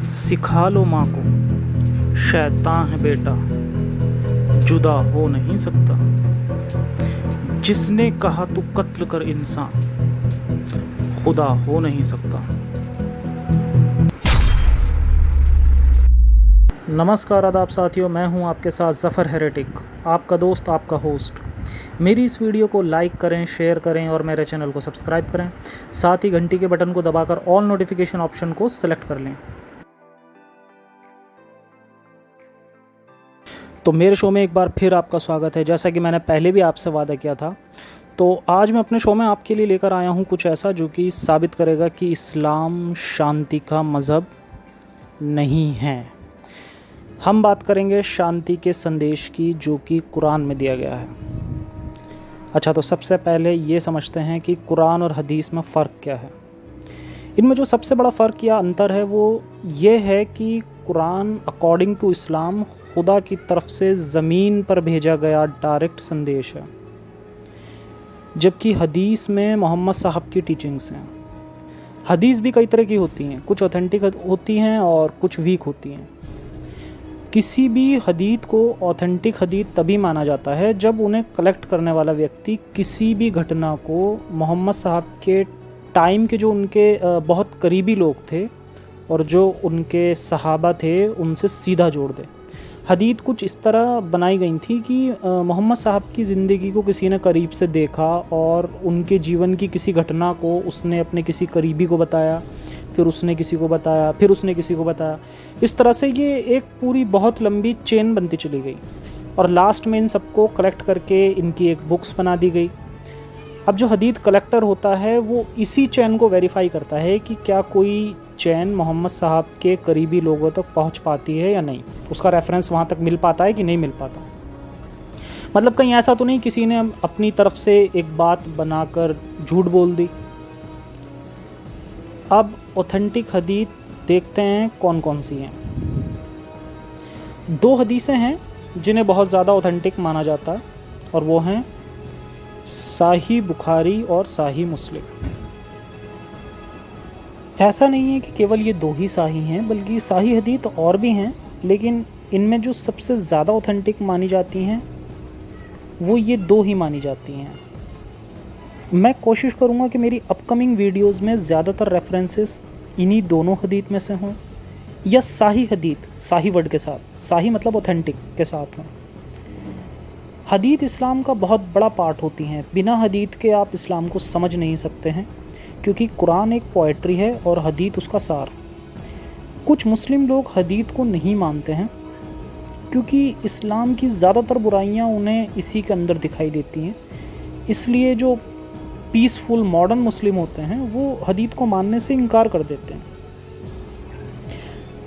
सिखा लो माँ को, शैतान है बेटा, जुदा हो नहीं सकता। जिसने कहा तू कत्ल कर इंसान, खुदा हो नहीं सकता। नमस्कार आदाब साथियों, मैं हूं आपके साथ ज़फ़र हेरेटिक, आपका दोस्त, आपका होस्ट। मेरी इस वीडियो को लाइक करें, शेयर करें और मेरे चैनल को सब्सक्राइब करें। साथ ही घंटी के बटन को दबाकर ऑल नोटिफिकेशन ऑप्शन को सेलेक्ट कर लें। तो मेरे शो में एक बार फिर आपका स्वागत है। जैसा कि मैंने पहले भी आपसे वादा किया था, तो आज मैं अपने शो में आपके लिए लेकर आया हूं कुछ ऐसा जो कि साबित करेगा कि इस्लाम शांति का मज़हब नहीं है। हम बात करेंगे शांति के संदेश की जो कि कुरान में दिया गया है। अच्छा, तो सबसे पहले ये समझते हैं कि कुरान और हदीस में फ़र्क क्या है। इनमें जो सबसे बड़ा फ़र्क या अंतर है वो ये है कि कुरान अकॉर्डिंग टू इस्लाम खुदा की तरफ से ज़मीन पर भेजा गया डायरेक्ट संदेश है, जबकि हदीस में मोहम्मद साहब की टीचिंग्स हैं। हदीस भी कई तरह की होती हैं, कुछ ऑथेंटिक होती हैं और कुछ वीक होती हैं। किसी भी हदीत को ऑथेंटिक हदीत तभी माना जाता है जब उन्हें कलेक्ट करने वाला व्यक्ति किसी भी घटना को मोहम्मद साहब के टाइम के जो उनके बहुत करीबी लोग थे और जो उनके सहाबा थे उनसे सीधा जोड़ दे। हदीत कुछ इस तरह बनाई गई थी कि मोहम्मद साहब की ज़िंदगी को किसी ने करीब से देखा और उनके जीवन की किसी घटना को उसने अपने किसी करीबी को बताया, फिर उसने किसी को बताया, फिर उसने किसी को बताया। इस तरह से ये एक पूरी बहुत लंबी चेन बनती चली गई और लास्ट में इन सबको कलेक्ट करके इनकी एक बुक्स बना दी गई। अब जो हदीत कलेक्टर होता है वो इसी चैन को वेरीफाई करता है कि क्या कोई चैन मोहम्मद साहब के करीबी लोगों तक पहुंच पाती है या नहीं, उसका रेफरेंस वहां तक मिल पाता है कि नहीं मिल पाता। मतलब कहीं ऐसा तो नहीं किसी ने अपनी तरफ से एक बात बनाकर झूठ बोल दी। अब ऑथेंटिक हदीत देखते हैं कौन कौन सी हैं। दो हदीसें हैं जिन्हें बहुत ज़्यादा ऑथेंटिक माना जाता है और वो हैं साही बुखारी और साही मुस्लिम। ऐसा नहीं है कि केवल ये दो ही साही हैं, बल्कि साही हदीत और भी हैं, लेकिन इनमें जो सबसे ज़्यादा ऑथेंटिक मानी जाती हैं वो ये दो ही मानी जाती हैं। मैं कोशिश करूँगा कि मेरी अपकमिंग वीडियोस में ज़्यादातर रेफरेंसेस इन्हीं दोनों हदीत में से हों या साही हदीत, साही वर्ड के साथ, साही मतलब ऑथेंटिक के साथ हों। हदीत इस्लाम का बहुत बड़ा पार्ट होती हैं। बिना हदीत के आप इस्लाम को समझ नहीं सकते हैं, क्योंकि कुरान एक पोएट्री है और हदीत उसका सार। कुछ मुस्लिम लोग हदीत को नहीं मानते हैं क्योंकि इस्लाम की ज़्यादातर बुराइयां उन्हें इसी के अंदर दिखाई देती हैं। इसलिए जो पीसफुल मॉडर्न मुस्लिम होते हैं वो हदीत को मानने से इनकार कर देते हैं।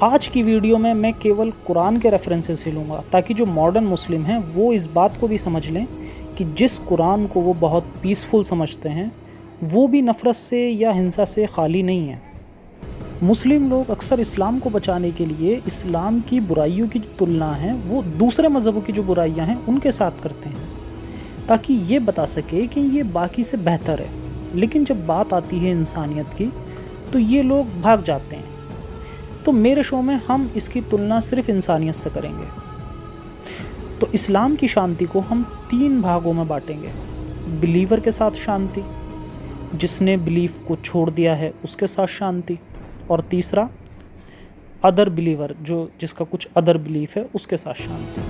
आज की वीडियो में मैं केवल कुरान के रेफरेंसेस ही लूँगा ताकि जो मॉडर्न मुस्लिम हैं वो इस बात को भी समझ लें कि जिस कुरान को वो बहुत पीसफुल समझते हैं वो भी नफ़रत से या हिंसा से खाली नहीं है। मुस्लिम लोग अक्सर इस्लाम को बचाने के लिए इस्लाम की बुराइयों की जो तुलना है वो दूसरे मज़हबों की जो बुराइयां हैं उनके साथ करते हैं, ताकि ये बता सके कि ये बाकी से बेहतर है। लेकिन जब बात आती है इंसानियत की तो ये लोग भाग जाते हैं। तो मेरे शो में हम इसकी तुलना सिर्फ इंसानियत से करेंगे। तो इस्लाम की शांति को हम 3 भागों में बांटेंगे। बिलीवर के साथ शांति, जिसने बिलीफ को छोड़ दिया है उसके साथ शांति, और तीसरा अदर बिलीवर, जो जिसका कुछ अदर बिलीफ है उसके साथ शांति।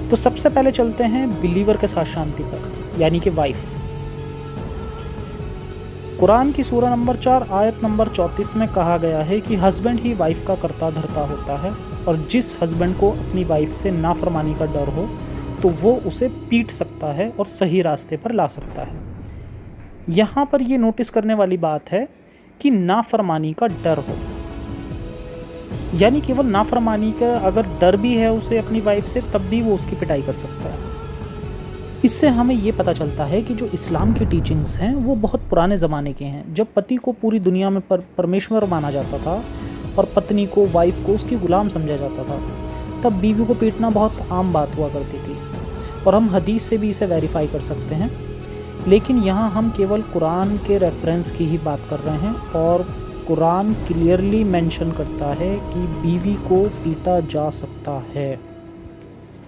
तो सबसे पहले चलते हैं बिलीवर के साथ शांति पर, यानी कि वाइफ। कुरान की सूरा नंबर 4 आयत नंबर 34 में कहा गया है कि हस्बैंड ही वाइफ का कर्ता धर्ता होता है और जिस हस्बैंड को अपनी वाइफ से नाफरमानी का डर हो तो वो उसे पीट सकता है और सही रास्ते पर ला सकता है। यहाँ पर ये नोटिस करने वाली बात है कि नाफरमानी का डर हो, यानी केवल नाफरमानी का अगर डर भी है उसे अपनी वाइफ से, तब भी वो उसकी पिटाई कर सकता है। इससे हमें ये पता चलता है कि जो इस्लाम की टीचिंग्स हैं वो बहुत पुराने ज़माने के हैं, जब पति को पूरी दुनिया में परमेश्वर माना जाता था और पत्नी को, वाइफ को उसकी गुलाम समझा जाता था। तब बीवी को पीटना बहुत आम बात हुआ करती थी और हम हदीस से भी इसे वेरीफाई कर सकते हैं। लेकिन यहाँ हम केवल कुरान के रेफरेंस की ही बात कर रहे हैं और कुरान क्लियरली मेंशन करता है कि बीवी को पीटा जा सकता है।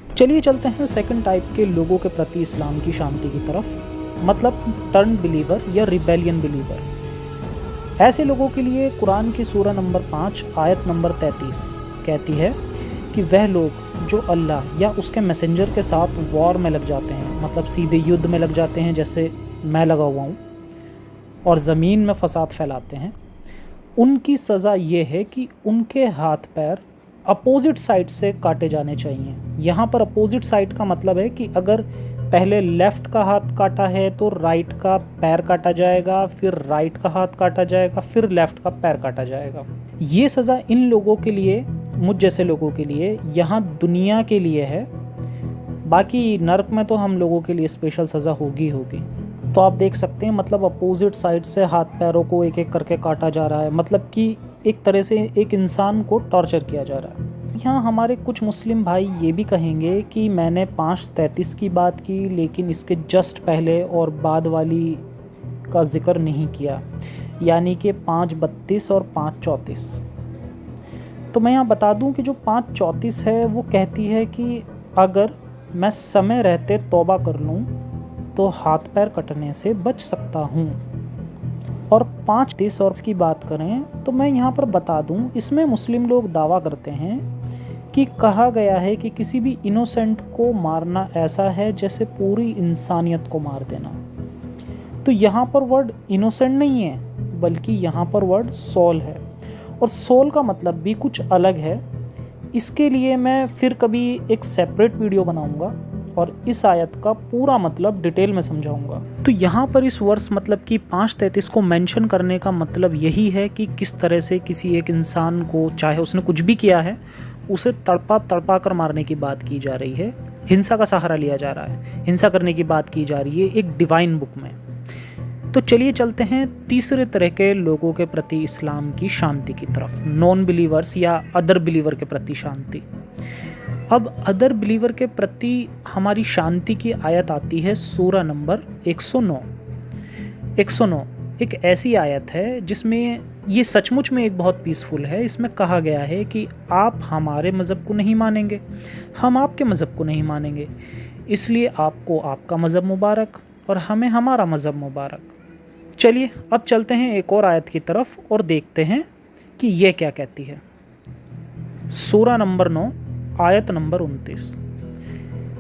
चलिए चलते हैं सेकंड टाइप के लोगों के प्रति इस्लाम की शांति की तरफ, मतलब टर्न बिलीवर या रिबेलियन बिलीवर। ऐसे लोगों के लिए कुरान की सूरा नंबर 5 आयत नंबर 33 कहती है कि वह लोग जो अल्लाह या उसके मैसेंजर के साथ वॉर में लग जाते हैं, मतलब सीधे युद्ध में लग जाते हैं जैसे मैं लगा हुआ हूँ, और ज़मीन में फसाद फैलाते हैं, उनकी सज़ा ये है कि उनके हाथ पैर अपोजिट साइड से काटे जाने चाहिए। यहाँ पर अपोजिट साइड का मतलब है कि अगर पहले लेफ़्ट का हाथ काटा है तो राइट का पैर काटा जाएगा, फिर राइट का हाथ काटा जाएगा, फिर लेफ़्ट का पैर काटा जाएगा। ये सज़ा इन लोगों के लिए, मुझ जैसे लोगों के लिए, यहाँ दुनिया के लिए है। बाकी नर्क में तो हम लोगों के लिए स्पेशल सज़ा होगी। तो आप देख सकते हैं, मतलब अपोजिट साइड से हाथ पैरों को एक एक करके काटा जा रहा है, मतलब कि एक तरह से एक इंसान को टॉर्चर किया जा रहा है। यहाँ हमारे कुछ मुस्लिम भाई ये भी कहेंगे कि मैंने 5:33 की बात की, लेकिन इसके जस्ट पहले और बाद वाली का जिक्र नहीं किया, यानी कि 5:32 और 5:34। तो मैं यहाँ बता दूँ कि जो 5:34 है वो कहती है कि अगर मैं समय रहते तौबा कर लूँ तो हाथ पैर कटने से बच सकता हूँ। और 5:30 और की बात करें तो मैं यहाँ पर बता दूँ, इसमें मुस्लिम लोग दावा करते हैं कि कहा गया है कि किसी भी इनोसेंट को मारना ऐसा है जैसे पूरी इंसानियत को मार देना। तो यहाँ पर वर्ड इनोसेंट नहीं है, बल्कि यहाँ पर वर्ड सोल है, और सोल का मतलब भी कुछ अलग है। इसके लिए मैं फिर कभी एक सेपरेट वीडियो बनाऊंगा और इस आयत का पूरा मतलब डिटेल में समझाऊंगा। तो यहाँ पर इस वर्स मतलब कि 5:33 को मेंशन करने का मतलब यही है कि किस तरह से किसी एक इंसान को, चाहे उसने कुछ भी किया है, उसे तड़पा कर मारने की बात की जा रही है। हिंसा का सहारा लिया जा रहा है, हिंसा करने की बात की जा रही है एक डिवाइन बुक में। तो चलिए चलते हैं तीसरे तरह के लोगों के प्रति इस्लाम की शांति की तरफ, नॉन बिलीवर्स या अदर बिलीवर के प्रति शांति। अब अदर बिलीवर के प्रति हमारी शांति की आयत आती है सूरा नंबर 109। 109 एक ऐसी आयत है जिसमें ये सचमुच में एक बहुत पीसफुल है। इसमें कहा गया है कि आप हमारे मज़हब को नहीं मानेंगे, हम आपके मज़हब को नहीं मानेंगे, इसलिए आपको आपका मज़हब मुबारक और हमें हमारा मज़हब मुबारक। चलिए अब चलते हैं एक और आयत की तरफ और देखते हैं कि ये क्या कहती है। सूरा नंबर 9 आयत नंबर 29।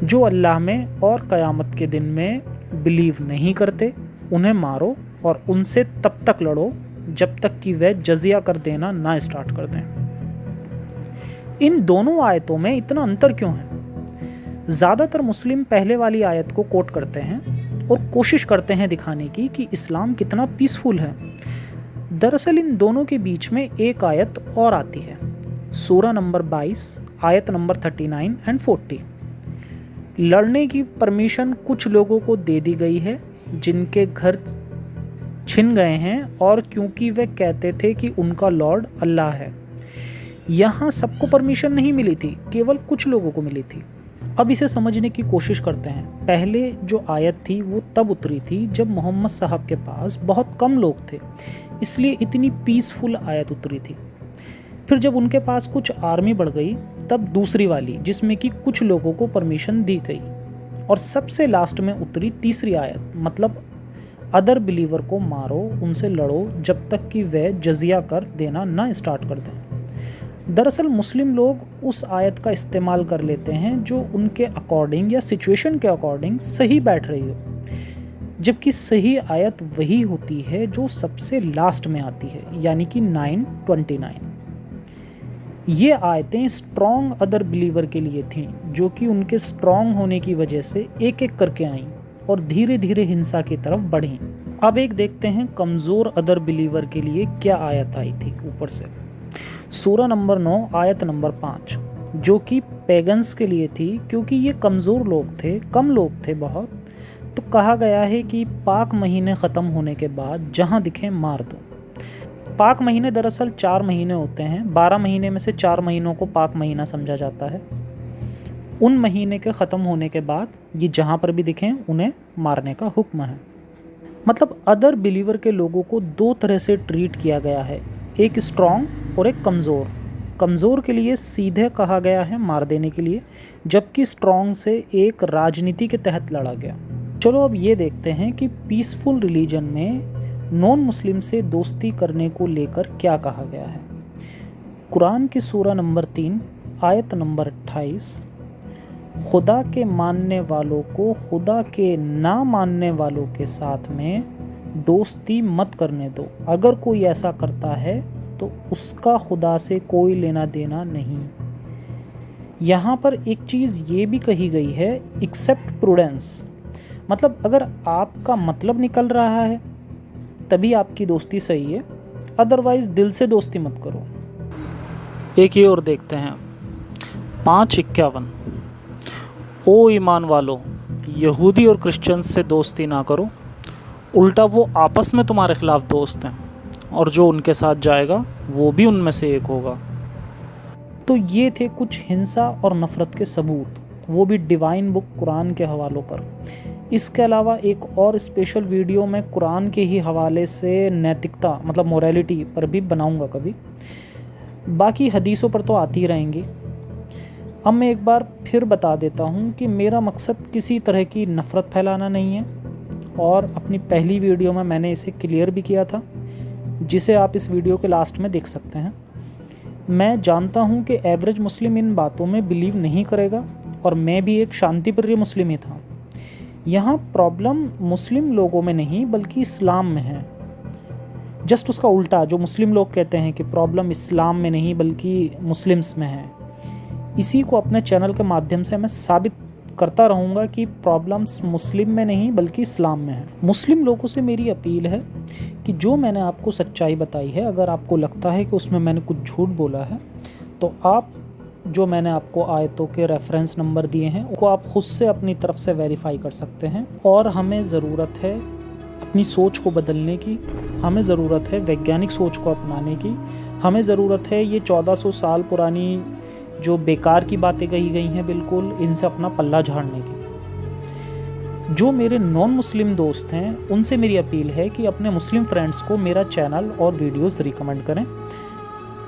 जो अल्लाह में और क़यामत के दिन में बिलीव नहीं करते उन्हें मारो और उनसे तब तक लड़ो जब तक कि वह जजिया कर देना ना स्टार्ट कर दें। इन दोनों आयतों में इतना अंतर क्यों है? ज़्यादातर मुस्लिम पहले वाली आयत को कोट करते हैं और कोशिश करते हैं दिखाने की कि इस्लाम कितना पीसफुल है। दरअसल इन दोनों के बीच में एक आयत और आती है, सूरा नंबर 22 आयत नंबर 39 एंड 40। लड़ने की परमिशन कुछ लोगों को दे दी गई है जिनके घर छिन गए हैं, और क्योंकि वे कहते थे कि उनका लॉर्ड अल्लाह है। यहाँ सबको परमिशन नहीं मिली थी, केवल कुछ लोगों को मिली थी। अब इसे समझने की कोशिश करते हैं। पहले जो आयत थी वो तब उतरी थी जब मोहम्मद साहब के पास बहुत कम लोग थे, इसलिए इतनी पीसफुल आयत उतरी थी। फिर जब उनके पास कुछ आर्मी बढ़ गई तब दूसरी वाली, जिसमें कि कुछ लोगों को परमिशन दी गई, और सबसे लास्ट में उतरी तीसरी आयत, मतलब अदर बिलीवर को मारो, उनसे लड़ो जब तक कि वह जजिया कर देना ना स्टार्ट कर दें। दरअसल मुस्लिम लोग उस आयत का इस्तेमाल कर लेते हैं जो उनके अकॉर्डिंग या सिचुएशन के अकॉर्डिंग सही बैठ रही हो, जबकि सही आयत वही होती है जो सबसे लास्ट में आती है, यानी कि 9:29। ये आयतें स्ट्रॉन्ग अदर बिलीवर के लिए थीं, जो कि उनके स्ट्रॉन्ग होने की वजह से एक एक करके आईं और धीरे धीरे हिंसा की तरफ बढ़ीं। अब एक देखते हैं कमज़ोर अदर बिलीवर के लिए क्या आयत आई थी ऊपर से। सूरा नंबर 9 आयत नंबर 5, जो कि पैगन्स के लिए थी, क्योंकि ये कमज़ोर लोग थे, कम लोग थे बहुत। तो कहा गया है कि पाक महीने ख़त्म होने के बाद जहाँ दिखे मार दो। पाक महीने दरअसल 4 महीने होते हैं, 12 महीने में से 4 महीनों को पाक महीना समझा जाता है। उन महीने के ख़त्म होने के बाद ये जहाँ पर भी दिखें उन्हें मारने का हुक्म है। मतलब अदर बिलीवर के लोगों को 2 तरह से ट्रीट किया गया है। एक स्ट्रॉन्ग और एक कमज़ोर। कमज़ोर के लिए सीधे कहा गया है मार देने के लिए, जबकि स्ट्रॉन्ग से एक राजनीति के तहत लड़ा गया। चलो अब ये देखते हैं कि पीसफुल रिलीजन में नॉन मुस्लिम से दोस्ती करने को लेकर क्या कहा गया है। कुरान की सूरा नंबर 3 आयत नंबर 28, खुदा के मानने वालों को खुदा के ना मानने वालों के साथ में दोस्ती मत करने दो, अगर कोई ऐसा करता है तो उसका खुदा से कोई लेना देना नहीं। यहाँ पर एक चीज़ ये भी कही गई है, एक्सेप्ट प्रूडेंस, मतलब अगर आपका मतलब निकल रहा है तभी आपकी दोस्ती सही है, अदरवाइज़ दिल से दोस्ती मत करो। एक ये और देखते हैं 5:51, ओ ईमान वालों, यहूदी और क्रिश्चियन से दोस्ती ना करो, उल्टा वो आपस में तुम्हारे खिलाफ दोस्त हैं और जो उनके साथ जाएगा वो भी उनमें से एक होगा। तो ये थे कुछ हिंसा और नफ़रत के सबूत, वो भी डिवाइन बुक कुरान के हवालों पर। इसके अलावा एक और स्पेशल वीडियो मैं कुरान के ही हवाले से नैतिकता मतलब मोरालिटी पर भी बनाऊंगा कभी, बाकी हदीसों पर तो आती ही रहेंगी। अब मैं एक बार फिर बता देता हूँ कि मेरा मकसद किसी तरह की नफ़रत फैलाना नहीं है, और अपनी पहली वीडियो में मैंने इसे क्लियर भी किया था, जिसे आप इस वीडियो के लास्ट में देख सकते हैं। मैं जानता हूँ कि एवरेज मुस्लिम इन बातों में बिलीव नहीं करेगा, और मैं भी एक शांतिप्रिय मुस्लिम ही था। यहाँ प्रॉब्लम मुस्लिम लोगों में नहीं बल्कि इस्लाम में है। जस्ट उसका उल्टा, जो मुस्लिम लोग कहते हैं कि प्रॉब्लम इस्लाम में नहीं बल्कि मुस्लिम्स में है, इसी को अपने चैनल के माध्यम से मैं साबित करता रहूँगा कि प्रॉब्लम्स मुस्लिम में नहीं बल्कि इस्लाम में है। मुस्लिम लोगों से मेरी अपील है कि जो मैंने आपको सच्चाई बताई है, अगर आपको लगता है कि उसमें मैंने कुछ झूठ बोला है, तो आप जो मैंने आपको आयतों के रेफरेंस नंबर दिए हैं उनको आप खुद से अपनी तरफ से वेरीफाई कर सकते हैं। और हमें ज़रूरत है अपनी सोच को बदलने की, हमें ज़रूरत है वैज्ञानिक सोच को अपनाने की, हमें ज़रूरत है ये 1400 साल पुरानी जो बेकार की बातें कही गई हैं बिल्कुल, इनसे अपना पल्ला झाड़ने की। जो मेरे नॉन मुस्लिम दोस्त हैं उनसे मेरी अपील है कि अपने मुस्लिम फ्रेंड्स को मेरा चैनल और वीडियोस रिकमेंड करें,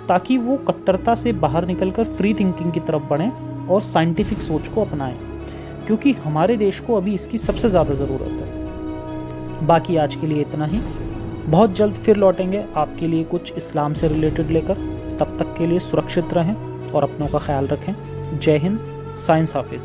ताकि वो कट्टरता से बाहर निकलकर फ्री थिंकिंग की तरफ बढ़ें और साइंटिफिक सोच को अपनाएं, क्योंकि हमारे देश को अभी इसकी सबसे ज़्यादा ज़रूरत है। बाकी आज के लिए इतना ही, बहुत जल्द फिर लौटेंगे आपके लिए कुछ इस्लाम से रिलेटेड लेकर। तब तक के लिए सुरक्षित रहें और अपनों का ख्याल रखें। जय हिंद, साइंस हाफिज़।